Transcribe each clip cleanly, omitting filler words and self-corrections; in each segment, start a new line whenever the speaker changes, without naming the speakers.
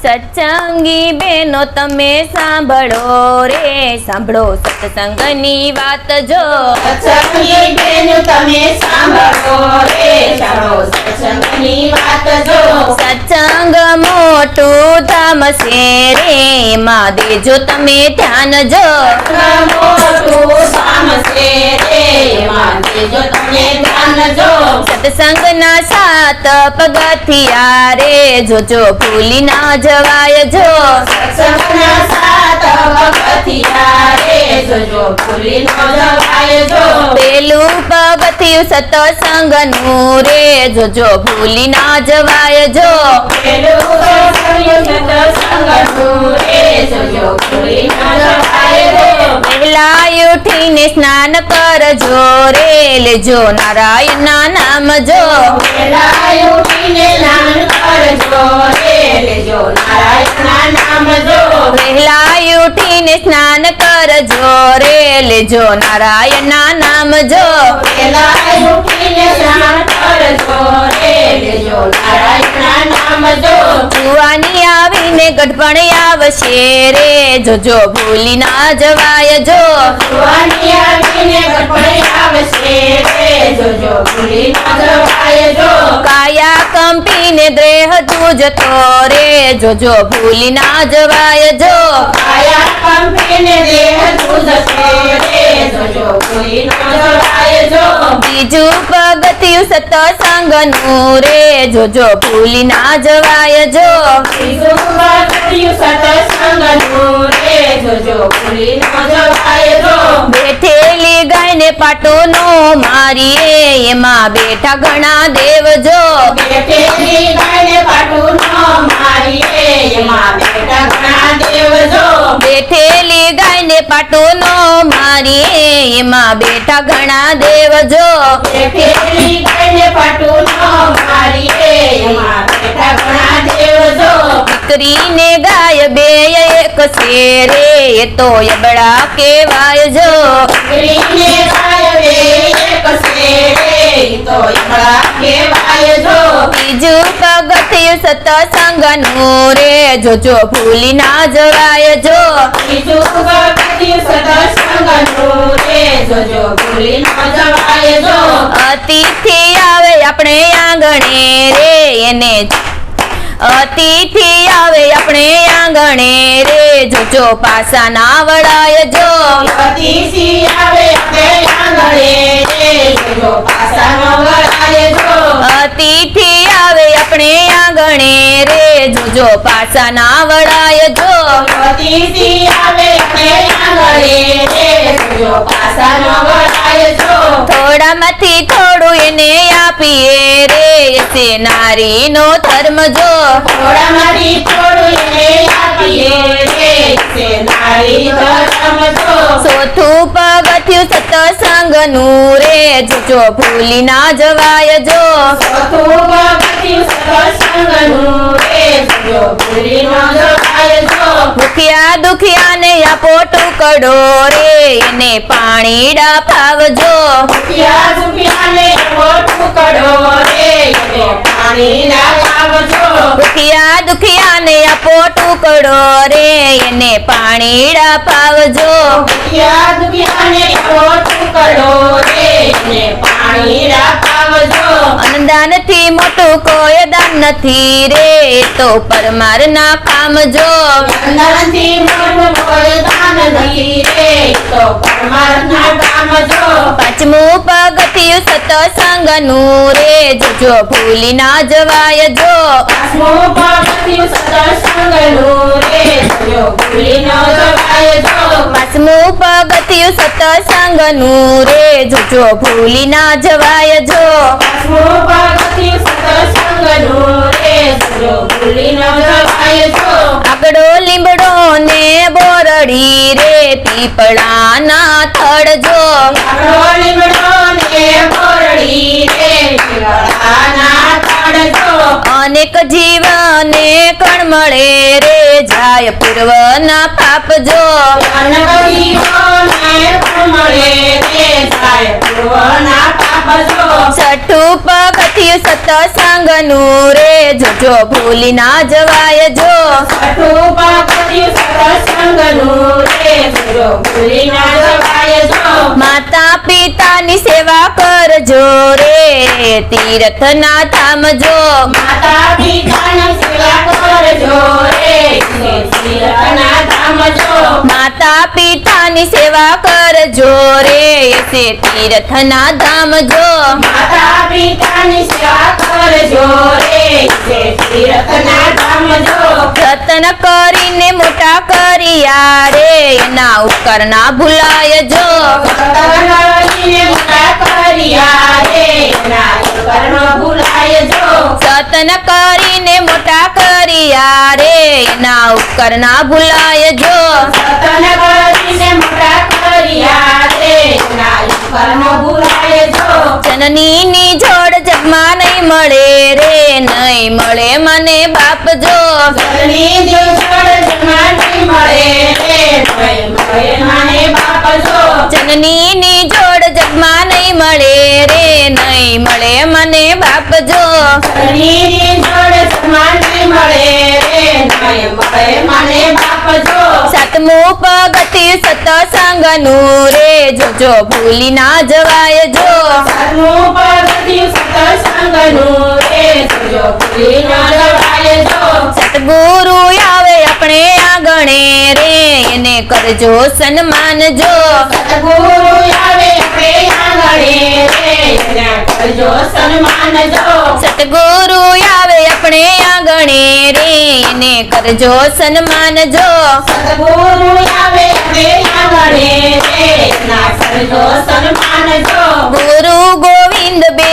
સત્સંગી બેનો તમે સાંભળો રે, સાંભળો સત્સંગની વાત જો.
સત્સંગી બેનો તમે સાંભળો રે, સાંભળો સત્સંગની વાત જો.
સત્સંગ મોટું ધામ છે રે, એમાં દેજો તમે ધ્યાન જો.
મોટું ધામ છે રે, એમાં દેજો તમે ધ્યાન જો.
સત્સંગના 7 પગથિયા રે, જોજો ભૂલી ના જવાય જો.
સત્સંગના 7 પગથિયા રે, જોજો ભૂલી ન જવાય જો.
પેલું પગથિયું સત્સંગનું રે, જોજો ભૂલી ના જવાય જો.
પેલું પગથિયું સત્સંગનું રે, જોજો ભૂલી ન જવાય જો.
વહેલા ઉઠીને સ્નાન કરજો રે, લેજો નારાયણના નામ જો.
વહેલા ઉઠીને સ્નાન કરજો રે, લેજો નારાયણના નામ જો.
વહેલા ઉઠીને સ્નાન કરજો રે, લેજો નારાયણના નામ જો.
વહેલા ઉઠીને સ્નાન કરજો રે, લેજો નારાયણના નામ જો.
જુવાની આવીને ગઢપણ આવશે રે, જોજો ભૂલી ના જવાય જો.
જુવાની આવીને ગઢપણ આવશે રે, જોજો ભૂલી ન જવાય જો.
કાયા કંપીને દ્રેહ જતો રે, જોજો ભૂલી ના જવાય જો.
કાયા કંપીને દેહ જતો રે, જોજો ભૂલી ન જવાય જો.
બીજું પગથિયું સત્સંગનું રે, જોજો ભૂલી ના જવાય જો.
ત્રીજું પગથિયું સત્સંગનું રે, જોજો ભૂલી ન જવાય જો.
બેઠેલી ગાયને પાટો નો મારીએ, એમાં બેઠા ઘણા દેવ જો.
બેઠેલી ગાયને પાટું ન મારીએ, એમાં બેઠા ઘણા દેવ જો.
બેઠેલી ગાયને પાટો નો મારીએ, એમાં બેઠા ઘણા દેવ જો.
બેઠેલી ગાયને પાટું ન મારીએ, એમાં બેઠા ઘણા દેવ જો.
દીકરીને ગાય બે એક છે રે, એ તો યબડા કહેવાય જો.
દીકરીને ગાય બે એક છે રે, ઈ તો યમડા કહેવાય જો.
બીજું પગથિયું સત્સંગનું રે, જોજો ભૂલી ના જવાય જો.
ત્રીજું પગથિયું સત્સંગનું રે, જોજો ભૂલી ન જવાય જો.
અતિથિ આવે આપણે આંગણે રે, એને અતિથિ આવે આપણે આંગણે રે, જોજો પાસા ના વળાય જો.
અતિથિ આવે આપણે આંગણે રે, જોજો પાસા ન વળાય જો.
અતિથિ આવે આપણે આંગણે રે, જોજો પાસા ના વળાય જો.
અતિથિ આવે આપણે આંગણે રે, જોજો પાસા ન વળાય જો.
થોડામાંથી થોડું એને આપીએ રે, એસે નારીનો ધર્મ જો.
થોડામાંથી થોડું એને આપીએ રે, છે નારી ધર્મ જો.
ચોથું પગથિયું સત્સંગનું રે, જોજો ભૂલી ના જવાય જો.
ચોથું પગથિયું સત્સંગનું રે, જોજો ભૂલી ન જવાય જો.
ભૂખ્યા દુખિયાને આપો ટુકડો રે, એને પાણીડા પાવજો.
ભૂખ્યા દુખિયાને ટુકડો રે, એને પાણી ના આપજો.
ભૂખ્યા દુખિયાને આપો ટુકડો રે, એને પાણીડા પાવજો.
ભૂખ્યા દુખિયાને ટુકડો રે, એને પાણી ના આપજો.
અન્નદાનથી મોટું કોઈ દાન નથી રે, એ તો પરમારના કામ જો.
અંદાનથી મોટું કોઈ દાન નથી રે, તો પરમાર્થના કામ જો.
પાંચમું પગથિયું સત્સંગનું રે, જોજો ભૂલી ના જવાય જો.
પાંચમું પગથિયું સત્સંગનું રે, જોજો ભૂલી ન જવાય જો.
પાંચમું પગથિયું સત્સંગનું રે, જોજો ભૂલી ના જવાય જો.
પાંચમું પગથિયું સત્સંગનું રે, જોજો ભૂલી ન જવાય જો.
આગળો લીમડો ને બોરડી રે, પીપળાના થડ જો.
આપણો લીમડો ને બોરડી રે, પીપળાના થડ જો.
અનેક જીવને કણ મળે રે જાય પૂર્વના પાપ જો
અનેક જીવોને પણ મળે રે જાય પૂર્વના પાપ જો.
છઠ્ઠું પગથિયું સત્સંગનું રે જોજો ભૂલી ના જવાય જો
છઠ્ઠું પગથિયું સત્સંગનું રે જોજો ભૂલી ના જવાય જો.
માતા પિતાની સેવા કરજો રે તીર્થના ધામ જો
માતા પિતાની સેવા કરજો રે તીર્થના ધામ જો.
માતા પિતાની સેવા કરજો રે એસે તીર્થના ધામ જો
માતા પિતાની સેવા કરજો રે તીર્થના ધામ જો.
જતન કરીને મોટા કર્યા રે એના ઉપકરના ભૂલાય જો
કરીને મોટા કર્યા રે એના કર્મ ભૂલાય જો.
જતન કરીને મોટા કર્યા રે એના ઉપકરના ભૂલાય જો
સતન કરીને મોટા કર્યા રે એના કર્મ ભૂલાય જો.
જનનીની જોડ જગમાં નહીં મળે રે નહીં મળે મને બાપ જો
જનની જો જોડ જગમાં નહીં મળે રે નહીં મળે મને બાપ જો.
જનનીની જોડ જગમાં નહીં મળે રે નહીં મળે મને બાપ જો
જનની જોડ જગમાં નહીં મળે રે નહીં મળે મને બાપ જો.
સાતમું પગથિયું સત્સંગનું રે જોજો ભૂલી ના જવાય જો
સાતમું પગથિયું સત્સંગનું રે જોજો ભૂલી ન જવાય જો.
સતગુરુ આવે આપણે આંગણે રે એને કરજો સન્માન જો
સતગુરુ આવે આપણે આંગણે રે એને કરજો સન્માન જો.
સતગુરુ આવે આપણે આંગણે રે એને કરજો સન્માન જો
સતગુરુ આવે આપણે આંગણે રે એના કરજો સન્માન જો.
ગુરુ ગોવિંદ બે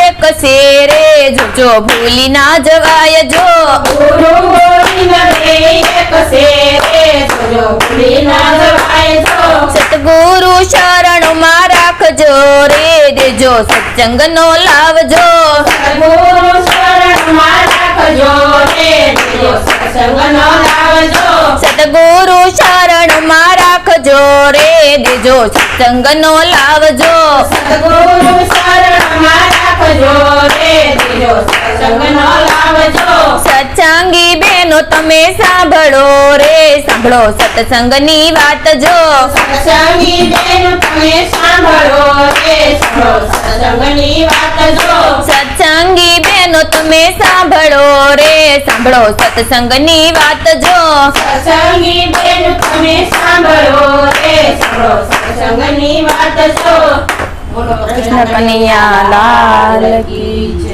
એક છે રે જોજો ભૂલી ના જવાય જો
ગુરુ ગોવિંદ બે એક છે રે જોજો ભૂલી ન જવાય જો.
સતગુરુ શરણમાં રાખજો રે દેજો સત્સંગનો લાવજો
સતગુરુ શરણમાં રાખજો રે દેજો સત્સંગનો લાવજો.
સતગુરુ શરણમાં રાખજો રે દેજો સત્સંગનો લાવજો
સતગુરુ શરણમાં રાખજો રે દેજો સત્સંગનો લાવજો.
સત્સંગી બેનો તમે સાંભળો રે સાંભળો સત્સંગની વાત જો
સત્સંગી બેન તમે સાંભળો રે સાંભળો સત્સંગની વાત જો.
સત્સંગી બેનો તમે સાંભળો રે સાંભળો સત્સંગની વાત જો
સત્સંગી બેન તમે સાંભળો રે સાંભળો સત્સંગની વાત જો. બોલો
કૃષ્ણ કનૈયા લાલ
કી જય.